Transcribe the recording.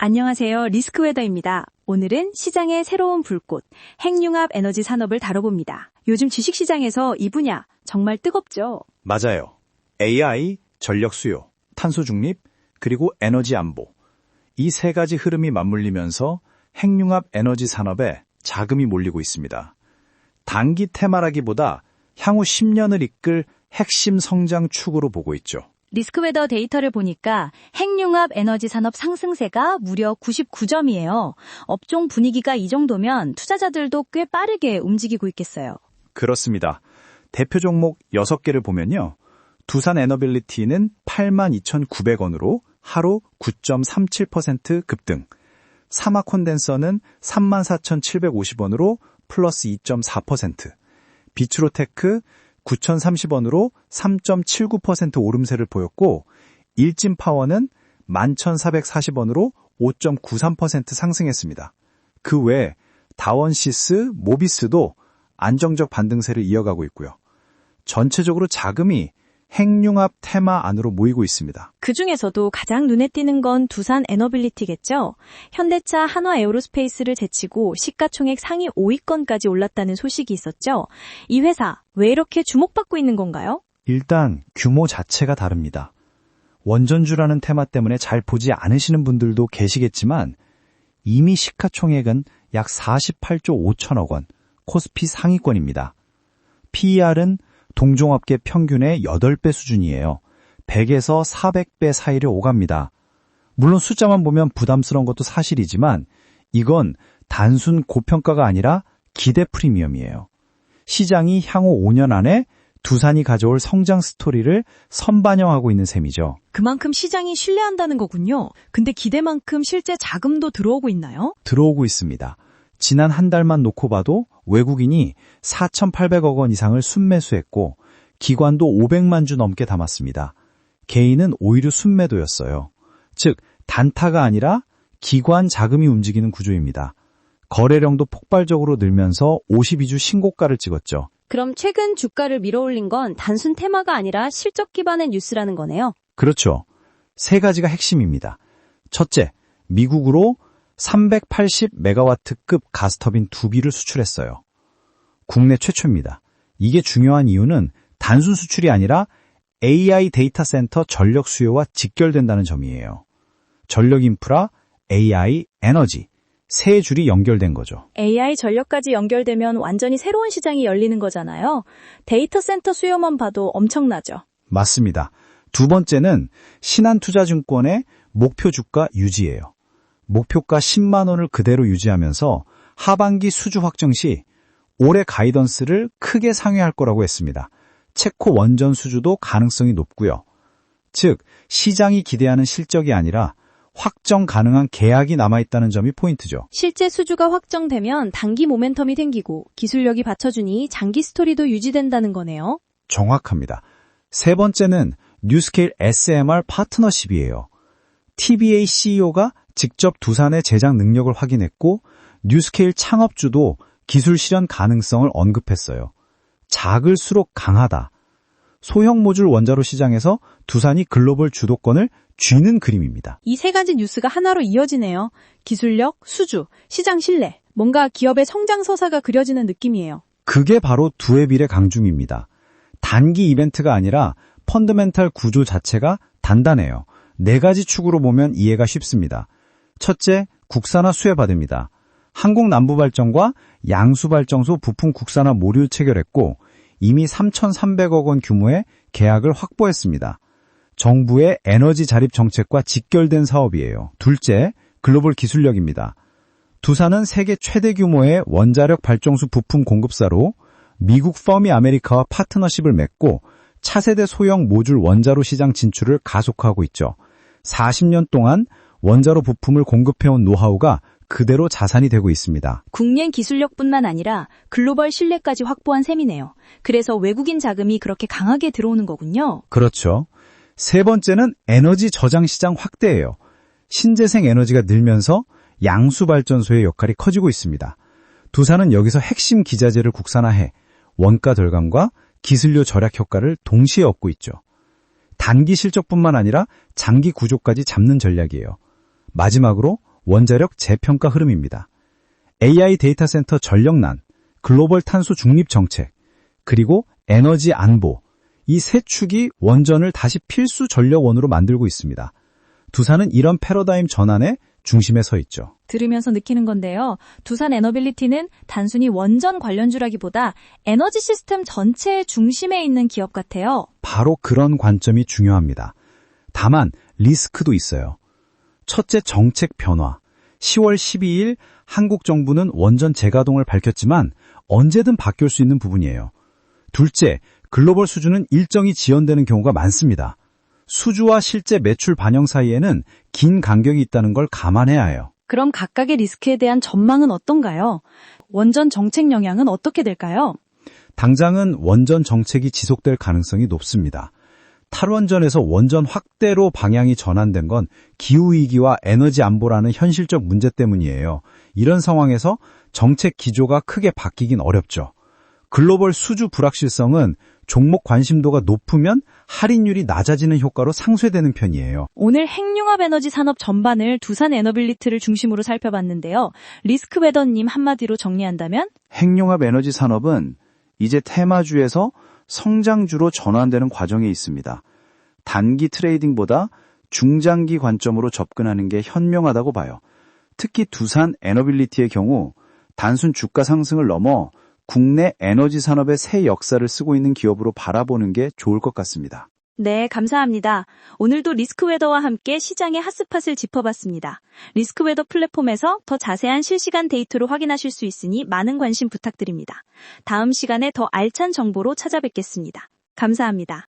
안녕하세요. 리스크웨더입니다. 오늘은 시장의 새로운 불꽃, 핵융합 에너지 산업을 다뤄봅니다. 요즘 주식시장에서 이 분야 정말 뜨겁죠? 맞아요. AI, 전력 수요, 탄소 중립, 그리고 에너지 안보. 이 세 가지 흐름이 맞물리면서 핵융합 에너지 산업에 자금이 몰리고 있습니다. 단기 테마라기보다 향후 10년을 이끌 핵심 성장 축으로 보고 있죠. 리스크웨더 데이터를 보니까 핵융합 에너지 산업 상승세가 무려 99점이에요. 업종 분위기가 이 정도면 투자자들도 꽤 빠르게 움직이고 있겠어요. 그렇습니다. 대표 종목 6개를 보면요. 두산 에너빌리티는 82,900원으로 하루 9.37% 급등. 사마 콘덴서는 34,750원으로 플러스 2.4%. 비추로테크 9,030원으로 3.79% 오름세를 보였고, 일진파워는 11,440원으로 5.93% 상승했습니다. 그 외 다원시스, 모비스도 안정적 반등세를 이어가고 있고요. 전체적으로 자금이 핵융합 테마 안으로 모이고 있습니다. 그중에서도 가장 눈에 띄는 건 두산 에너빌리티겠죠? 현대차 한화에어로스페이스를 제치고 시가총액 상위 5위권까지 올랐다는 소식이 있었죠? 이 회사 왜 이렇게 주목받고 있는 건가요? 일단 규모 자체가 다릅니다. 원전주라는 테마 때문에 잘 보지 않으시는 분들도 계시겠지만 이미 시가총액은 약 48조 5천억 원, 코스피 상위권입니다. PER은 동종업계 평균의 8배 수준이에요. 100에서 400배 사이를 오갑니다. 물론 숫자만 보면 부담스러운 것도 사실이지만 이건 단순 고평가가 아니라 기대 프리미엄이에요. 시장이 향후 5년 안에 두산이 가져올 성장 스토리를 선반영하고 있는 셈이죠. 그만큼 시장이 신뢰한다는 거군요. 근데 기대만큼 실제 자금도 들어오고 있나요? 들어오고 있습니다. 지난 한 달만 놓고 봐도 외국인이 4,800억 원 이상을 순매수했고 기관도 500만 주 넘게 담았습니다. 개인은 오히려 순매도였어요. 즉 단타가 아니라 기관 자금이 움직이는 구조입니다. 거래량도 폭발적으로 늘면서 52주 신고가를 찍었죠. 그럼 최근 주가를 밀어올린 건 단순 테마가 아니라 실적 기반의 뉴스라는 거네요. 그렇죠. 세 가지가 핵심입니다. 첫째, 미국으로 380메가와트급 가스터빈 2기를 수출했어요. 국내 최초입니다. 이게 중요한 이유는 단순 수출이 아니라 AI 데이터 센터 전력 수요와 직결된다는 점이에요. 전력 인프라, AI, 에너지, 세 줄이 연결된 거죠. AI 전력까지 연결되면 완전히 새로운 시장이 열리는 거잖아요. 데이터 센터 수요만 봐도 엄청나죠. 맞습니다. 두 번째는 신한투자증권의 목표 주가 유지예요. 목표가 10만 원을 그대로 유지하면서 하반기 수주 확정 시 올해 가이던스를 크게 상회할 거라고 했습니다. 체코 원전 수주도 가능성이 높고요. 즉 시장이 기대하는 실적이 아니라 확정 가능한 계약이 남아있다는 점이 포인트죠. 실제 수주가 확정되면 단기 모멘텀이 생기고 기술력이 받쳐주니 장기 스토리도 유지된다는 거네요. 정확합니다. 세 번째는 뉴스케일 SMR 파트너십이에요. TBA CEO가 직접 두산의 제작 능력을 확인했고 뉴스케일 창업주도 기술 실현 가능성을 언급했어요. 작을수록 강하다. 소형 모듈 원자로 시장에서 두산이 글로벌 주도권을 쥐는 그림입니다. 이 세 가지 뉴스가 하나로 이어지네요. 기술력, 수주, 시장 신뢰, 뭔가 기업의 성장 서사가 그려지는 느낌이에요. 그게 바로 두에빌의 강중입니다. 단기 이벤트가 아니라 펀더멘탈 구조 자체가 단단해요. 네 가지 축으로 보면 이해가 쉽습니다. 첫째, 국산화 수혜받습니다. 한국남부발전과 양수발전소 부품 국산화 모듈 체결했고 이미 3,300억 원 규모의 계약을 확보했습니다. 정부의 에너지 자립 정책과 직결된 사업이에요. 둘째, 글로벌 기술력입니다. 두산은 세계 최대 규모의 원자력 발전소 부품 공급사로 미국 퍼미 아메리카와 파트너십을 맺고 차세대 소형 모듈 원자로 시장 진출을 가속화하고 있죠. 40년 동안 원자로 부품을 공급해온 노하우가 그대로 자산이 되고 있습니다. 국내 기술력뿐만 아니라 글로벌 신뢰까지 확보한 셈이네요. 그래서 외국인 자금이 그렇게 강하게 들어오는 거군요. 그렇죠. 세 번째는 에너지 저장 시장 확대예요. 신재생 에너지가 늘면서 양수발전소의 역할이 커지고 있습니다. 두산은 여기서 핵심 기자재를 국산화해 원가 절감과 기술료 절약 효과를 동시에 얻고 있죠. 단기 실적뿐만 아니라 장기 구조까지 잡는 전략이에요. 마지막으로 원자력 재평가 흐름입니다. AI 데이터 센터 전력난, 글로벌 탄소 중립 정책, 그리고 에너지 안보, 이 세 축이 원전을 다시 필수 전력원으로 만들고 있습니다. 두산은 이런 패러다임 전환의 중심에 서 있죠. 들으면서 느끼는 건데요. 두산 에너빌리티는 단순히 원전 관련주라기보다 에너지 시스템 전체의 중심에 있는 기업 같아요. 바로 그런 관점이 중요합니다. 다만 리스크도 있어요. 첫째, 정책 변화. 10월 12일 한국 정부는 원전 재가동을 밝혔지만 언제든 바뀔 수 있는 부분이에요. 둘째, 글로벌 수주는 일정이 지연되는 경우가 많습니다. 수주와 실제 매출 반영 사이에는 긴 간격이 있다는 걸 감안해야 해요. 그럼 각각의 리스크에 대한 전망은 어떤가요? 원전 정책 영향은 어떻게 될까요? 당장은 원전 정책이 지속될 가능성이 높습니다. 탈원전에서 원전 확대로 방향이 전환된 건 기후위기와 에너지 안보라는 현실적 문제 때문이에요. 이런 상황에서 정책 기조가 크게 바뀌긴 어렵죠. 글로벌 수주 불확실성은 종목 관심도가 높으면 할인율이 낮아지는 효과로 상쇄되는 편이에요. 오늘 핵융합 에너지 산업 전반을 두산 에너빌리티를 중심으로 살펴봤는데요. 리스크 웨더님 한마디로 정리한다면? 핵융합 에너지 산업은 이제 테마주에서 성장주로 전환되는 과정에 있습니다. 단기 트레이딩보다 중장기 관점으로 접근하는 게 현명하다고 봐요. 특히 두산 에너빌리티의 경우 단순 주가 상승을 넘어 국내 에너지 산업의 새 역사를 쓰고 있는 기업으로 바라보는 게 좋을 것 같습니다. 네, 감사합니다. 오늘도 리스크웨더와 함께 시장의 핫스팟을 짚어봤습니다. 리스크웨더 플랫폼에서 더 자세한 실시간 데이터로 확인하실 수 있으니 많은 관심 부탁드립니다. 다음 시간에 더 알찬 정보로 찾아뵙겠습니다. 감사합니다.